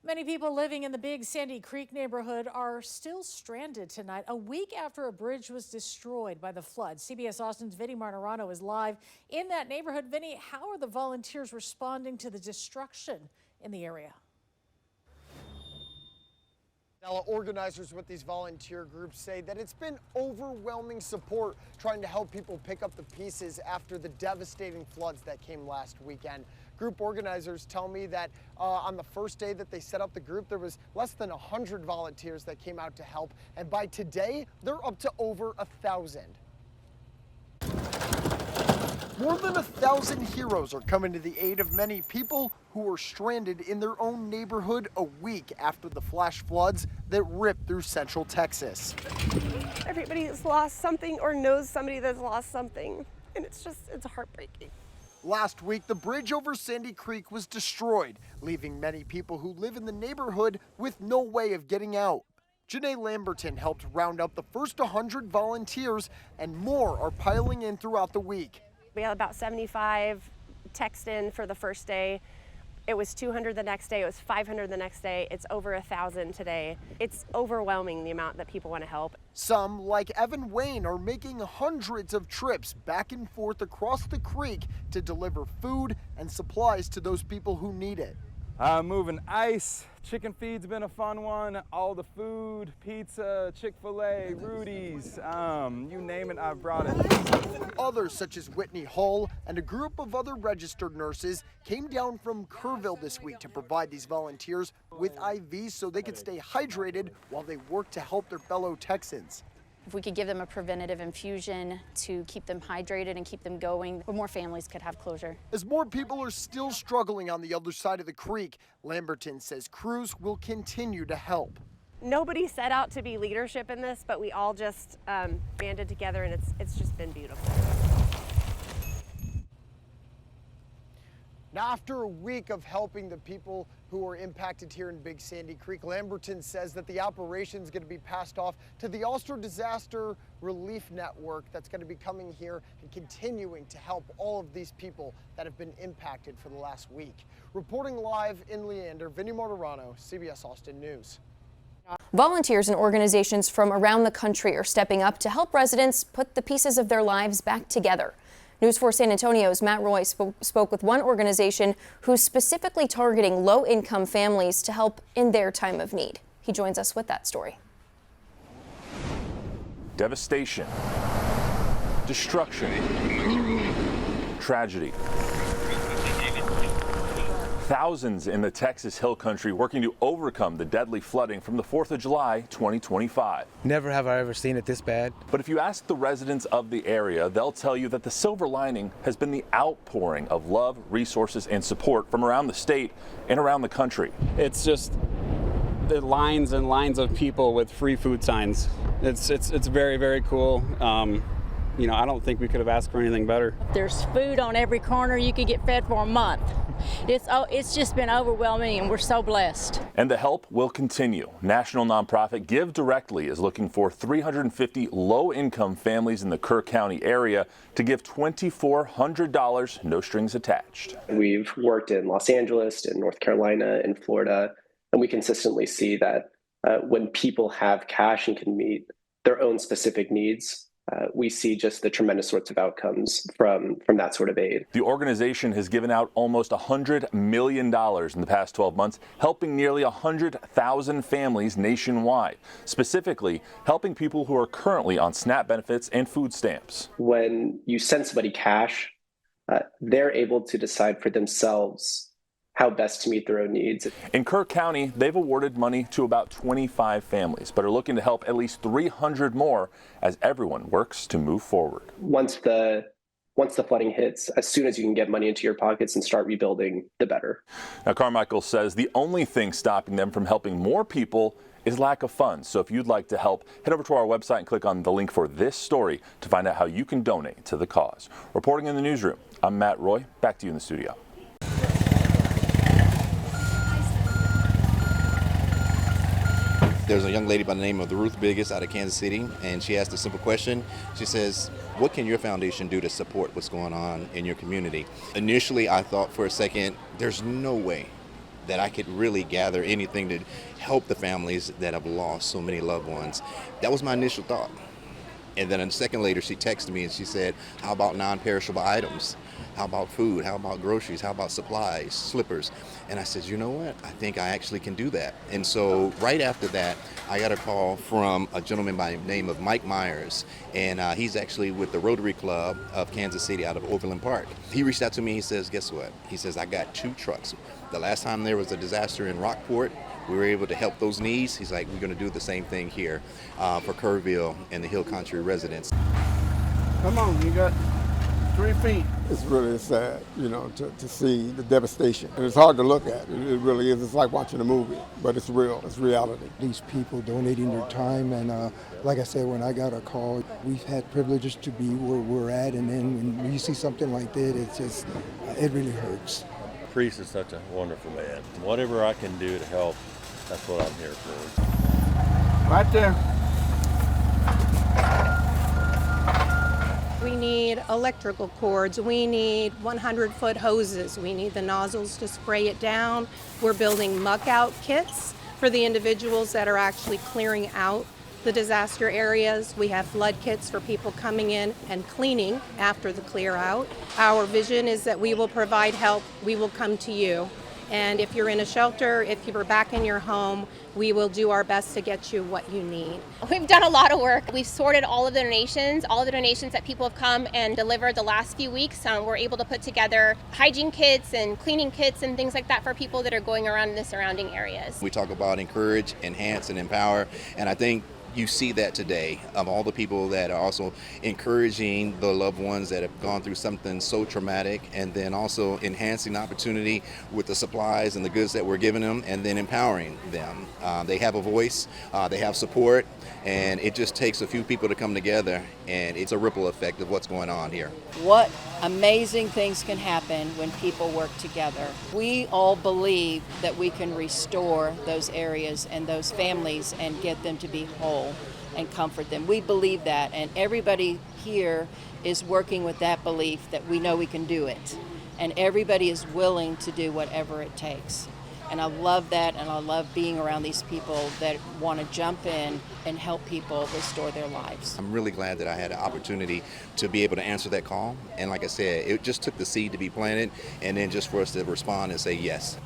Many people living in the Big Sandy Creek neighborhood are still stranded tonight, a week after a bridge was destroyed by the flood. CBS Austin's Vinny Martirano is live in that neighborhood. Vinny, how are the volunteers responding to the destruction in the area? Now, organizers with these volunteer groups say that it's been overwhelming support trying to help people pick up the pieces after the devastating floods that came last weekend. Group organizers tell me that on the first day that they set up the group, there was less than 100 volunteers that came out to help. And by today, they're up to over 1,000. More than 1,000 heroes are coming to the aid of many people who were stranded in their own neighborhood a week after the flash floods that ripped through central Texas. Everybody has lost something or knows somebody that's lost something, and it's heartbreaking. Last week, the bridge over Sandy Creek was destroyed, leaving many people who live in the neighborhood with no way of getting out. Janae Lamberton helped round up the first 100 volunteers, and more are piling in throughout the week. We had about 75 text in for the first day. It was 200 the next day. It was 500 the next day. It's over 1,000 today. It's overwhelming the amount that people want to help. Some, like Evan Wayne, are making hundreds of trips back and forth across the creek to deliver food and supplies to those people who need it. Moving ice, chicken feed's been a fun one, all the food, pizza, Chick-fil-A, Rudy's, you name it, I've brought it. Others, such as Whitney Hull and a group of other registered nurses, came down from Kerrville this week to provide these volunteers with IVs so they could stay hydrated while they work to help their fellow Texans. If we could give them a preventative infusion to keep them hydrated and keep them going, more families could have closure. As more people are still struggling on the other side of the creek, Lamberton says crews will continue to help. Nobody set out to be leadership in this, but we all just banded together, and it's just been beautiful. Now, after a week of helping the people who were impacted here in Big Sandy Creek, Lamberton says that the operation is going to be passed off to the Ulster Disaster Relief Network that's going to be coming here and continuing to help all of these people that have been impacted for the last week. Reporting live in Leander, Vinny Martirano, CBS Austin News. Volunteers and organizations from around the country are stepping up to help residents put the pieces of their lives back together. News 4 San Antonio's Matt Roy spoke with one organization who's specifically targeting low-income families to help in their time of need. He joins us with that story. Devastation, destruction, tragedy. Thousands in the Texas Hill Country working to overcome the deadly flooding from the 4th of July, 2025. Never have I ever seen it this bad. But if you ask the residents of the area, they'll tell you that the silver lining has been the outpouring of love, resources, and support from around the state and around the country. It's just the lines and lines of people with free food signs. It's very, very cool. You know, I don't think we could have asked for anything better. There's food on every corner. You could get fed for a month. It's just been overwhelming, and we're so blessed. And the help will continue. National nonprofit Give Directly is looking for 350 low-income families in the Kerr County area to give $2,400, no strings attached. We've worked in Los Angeles, in North Carolina, in Florida, and we consistently see that when people have cash and can meet their own specific needs, we see just the tremendous sorts of outcomes from that sort of aid. The organization has given out almost $100 million in the past 12 months, helping nearly 100,000 families nationwide, specifically helping people who are currently on SNAP benefits and food stamps. When you send somebody cash, they're able to decide for themselves how best to meet their own needs. In Kerr County, they've awarded money to about 25 families, but are looking to help at least 300 more as everyone works to move forward. Once the flooding hits, as soon as you can get money into your pockets and start rebuilding, the better. Now, Carmichael says the only thing stopping them from helping more people is lack of funds. So if you'd like to help, head over to our website and click on the link for this story to find out how you can donate to the cause. Reporting in the newsroom, I'm Matt Roy. Back to you in the studio. There's a young lady by the name of Ruth Biggest out of Kansas City, and she asked a simple question. She says, what can your foundation do to support what's going on in your community? Initially, I thought for a second, there's no way that I could really gather anything to help the families that have lost so many loved ones. That was my initial thought. And then a second later, she texted me and she said, how about non-perishable items? How about food? How about groceries? How about supplies, slippers? And I said, you know what? I think I actually can do that. And so right after that, I got a call from a gentleman by the name of Mike Myers. And he's actually with the Rotary Club of Kansas City out of Overland Park. He reached out to me. He says, guess what? He says, I got 2 trucks. The last time there was a disaster in Rockport, we were able to help those needs. He's like, we're going to do the same thing here for Kerrville and the Hill Country residents. Come on, you got 3 feet. It's really sad, you know, to see the devastation. And it's hard to look at. It really is. It's like watching a movie, but it's real. It's reality. These people donating their time, and like I said, when I got a call, we've had privileges to be where we're at, and then when you see something like that, it's just, it really hurts. Priest is such a wonderful man. Whatever I can do to help, that's what I'm here for. Right there. We need electrical cords. We need 100-foot hoses. We need the nozzles to spray it down. We're building muck out kits for the individuals that are actually clearing out the disaster areas. We have flood kits for people coming in and cleaning after the clear out. Our vision is that we will provide help. We will come to you. And if you're in a shelter, if you're back in your home, we will do our best to get you what you need. We've done a lot of work. We've sorted all of the donations that people have come and delivered the last few weeks. We're able to put together hygiene kits and cleaning kits and things like that for people that are going around in the surrounding areas. We talk about encourage, enhance, and empower, and I think you see that today of all the people that are also encouraging the loved ones that have gone through something so traumatic, and then also enhancing the opportunity with the supplies and the goods that we're giving them, and then empowering them. They have a voice, they have support, and it just takes a few people to come together, and it's a ripple effect of what's going on here. What amazing things can happen when people work together. We all believe that we can restore those areas and those families and get them to be whole and comfort them. We believe that, and everybody here is working with that belief that we know we can do it, and everybody is willing to do whatever it takes. And I love that, and I love being around these people that want to jump in and help people restore their lives. I'm really glad that I had an opportunity to be able to answer that call. And like I said, it just took the seed to be planted, and then just for us to respond and say yes.